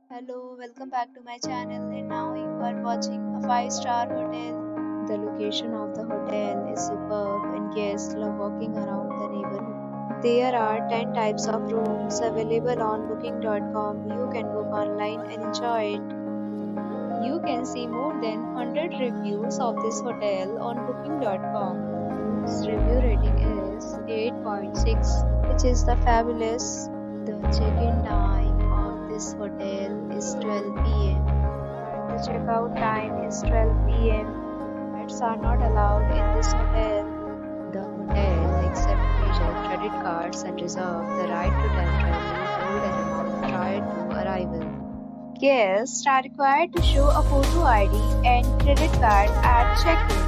Hello, welcome back to my channel, and now you are watching a 5-star hotel. The location of the hotel is superb and guests love walking around the neighborhood. There are 10 types of rooms available on booking.com. You can book online and enjoy it. You can see more than 100 reviews of this hotel on booking.com. Its review rating is 8.6, which is the fabulous. The check-in time of this hotel is 12 p.m. and the checkout time is 12 p.m. Pets are not allowed in this hotel. The hotel accepts major credit cards and reserves the right to temporarily hold an amount prior to arrival. Guests are required to show a photo ID and credit card at check-in.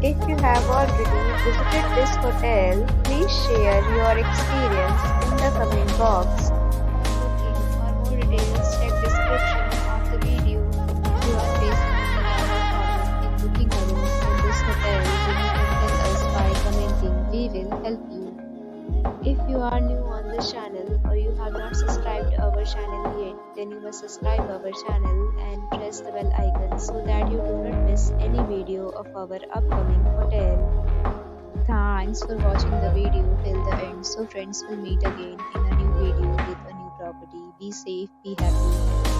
If you have already visited this hotel, please share your experience in the comment box. For more details, check description of the video. If you are facing any kind of problem in booking a room in this hotel, then you can tell us by commenting. We will help you. If you are new on this channel or you have not subscribed our channel yet, then you must subscribe our channel and press the bell icon so that you do not miss any video of our upcoming hotel. Thanks for watching the video till the end. So friends, will meet again in a new video with a new property. Be safe, be happy.